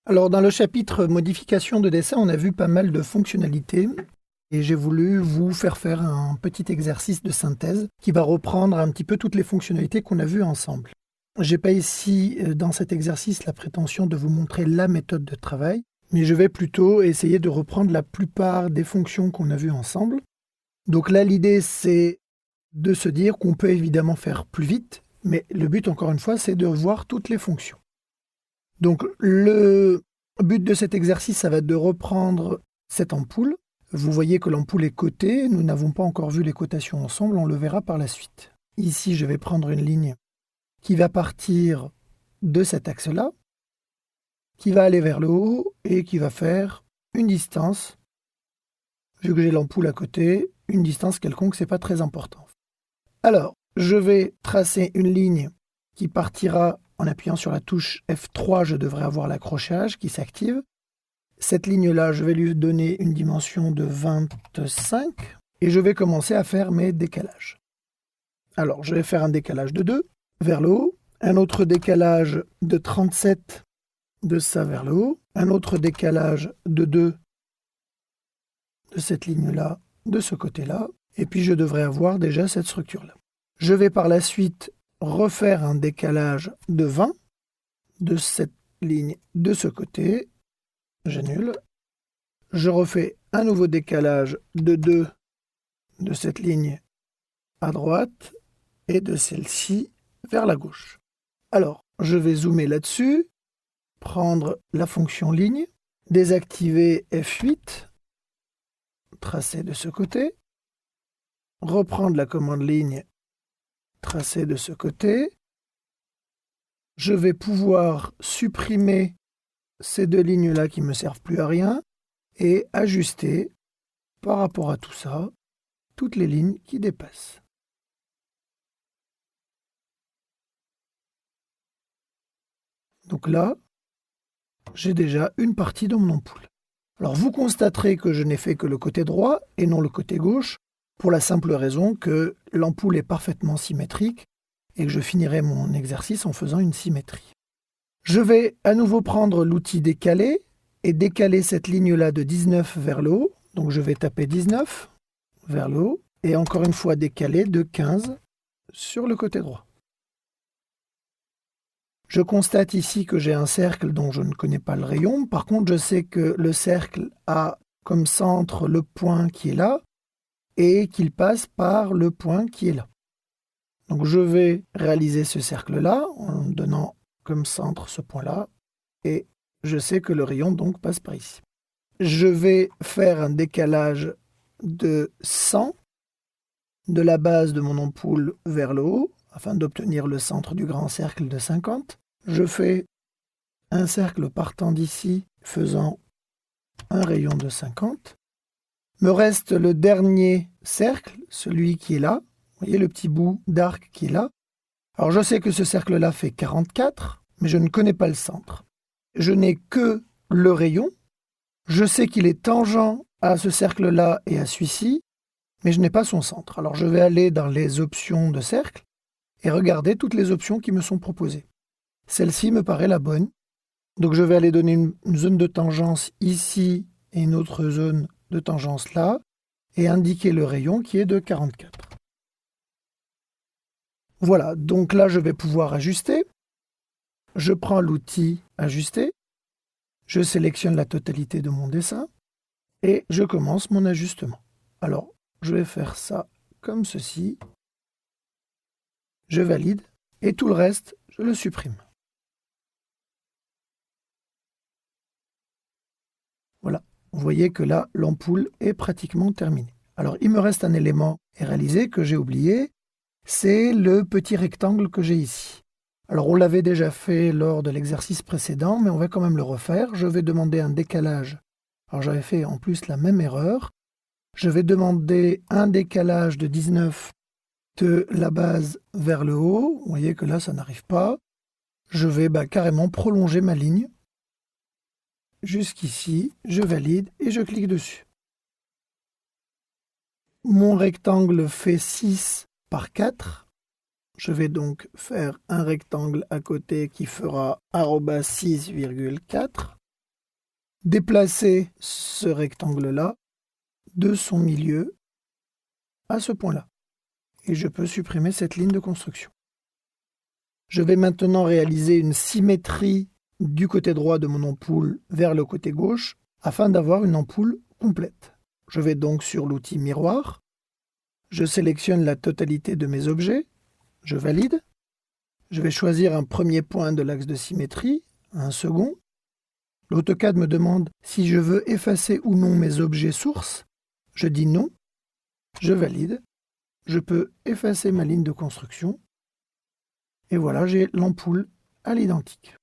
Alors, dans le chapitre modification de dessin, on a vu pas mal de fonctionnalités et j'ai voulu vous faire un petit exercice de synthèse qui va reprendre un petit peu toutes les fonctionnalités qu'on a vues ensemble. Je n'ai pas ici, dans cet exercice, la prétention de vous montrer la méthode de travail, mais je vais plutôt essayer de reprendre la plupart des fonctions qu'on a vues ensemble. Donc là, l'idée, c'est de se dire qu'on peut évidemment faire plus vite, mais le but, encore une fois, c'est de voir toutes les fonctions. Donc le but de cet exercice, ça va être de reprendre cette ampoule. Vous voyez que l'ampoule est cotée, nous n'avons pas encore vu les cotations ensemble, on le verra par la suite. Ici, je vais prendre une ligne qui va partir de cet axe-là, qui va aller vers le haut et qui va faire une distance. Vu que j'ai l'ampoule à côté, une distance quelconque, c'est pas très important. Alors, je vais tracer une ligne qui partira en appuyant sur la touche F3, je devrais avoir l'accrochage qui s'active. Cette ligne-là, je vais lui donner une dimension de 25 et je vais commencer à faire mes décalages. Alors, je vais faire un décalage de 2 vers le haut, un autre décalage de 37 de ça vers le haut, un autre décalage de 2 de cette ligne-là, de ce côté-là, et puis je devrais avoir déjà cette structure-là. Je vais par la suite refaire un décalage de 20 de cette ligne de ce côté, j'annule. Je refais un nouveau décalage de 2 de cette ligne à droite et de celle-ci vers la gauche. Alors, je vais zoomer là-dessus, prendre la fonction ligne, désactiver F8, tracer de ce côté, reprendre la commande ligne, tracer de ce côté. Je vais pouvoir supprimer ces deux lignes-là qui ne me servent plus à rien et ajuster par rapport à tout ça toutes les lignes qui dépassent. Donc là, j'ai déjà une partie de mon ampoule. Alors vous constaterez que je n'ai fait que le côté droit et non le côté gauche, pour la simple raison que l'ampoule est parfaitement symétrique et que je finirai mon exercice en faisant une symétrie. Je vais à nouveau prendre l'outil décaler et décaler cette ligne-là de 19 vers le haut. Donc je vais taper 19 vers le haut et encore une fois décaler de 15 sur le côté droit. Je constate ici que j'ai un cercle dont je ne connais pas le rayon. Par contre, je sais que le cercle a comme centre le point qui est là et qu'il passe par le point qui est là. Donc je vais réaliser ce cercle-là en donnant comme centre ce point-là et je sais que le rayon donc passe par ici. Je vais faire un décalage de 100 de la base de mon ampoule vers le haut afin d'obtenir le centre du grand cercle de 50. Je fais un cercle partant d'ici faisant un rayon de 50. Me reste le dernier cercle, celui qui est là. Vous voyez le petit bout d'arc qui est là. Alors je sais que ce cercle-là fait 44, mais je ne connais pas le centre. Je n'ai que le rayon. Je sais qu'il est tangent à ce cercle-là et à celui-ci, mais je n'ai pas son centre. Alors je vais aller dans les options de cercle et regarder toutes les options qui me sont proposées. Celle-ci me paraît la bonne. Donc je vais aller donner une zone de tangence ici et une autre zone de tangence là et indiquer le rayon qui est de 44. Voilà, donc là je vais pouvoir ajuster. Je prends l'outil ajuster. Je sélectionne la totalité de mon dessin et je commence mon ajustement. Alors, je vais faire ça comme ceci. Je valide et tout le reste, je le supprime. Voilà, vous voyez que là, l'ampoule est pratiquement terminée. Alors, il me reste un élément à réaliser que j'ai oublié, c'est le petit rectangle que j'ai ici. Alors, on l'avait déjà fait lors de l'exercice précédent, mais on va quand même le refaire. Je vais demander un décalage. Alors, j'avais fait en plus la même erreur. Je vais demander un décalage de 19 de la base vers le haut. Vous voyez que là, ça n'arrive pas. Je vais carrément prolonger ma ligne. Jusqu'ici, je valide et je clique dessus. Mon rectangle fait 6 par 4. Je vais donc faire un rectangle à côté qui fera @6,4. déplacer ce rectangle-là de son milieu à ce point-là. Et je peux supprimer cette ligne de construction. Je vais maintenant réaliser une symétrie du côté droit de mon ampoule vers le côté gauche afin d'avoir une ampoule complète. Je vais donc sur l'outil miroir. Je sélectionne la totalité de mes objets. Je valide. Je vais choisir un premier point de l'axe de symétrie, un second. L'AutoCAD me demande si je veux effacer ou non mes objets sources. Je dis non. Je valide. Je peux effacer ma ligne de construction. Et voilà, j'ai l'ampoule à l'identique.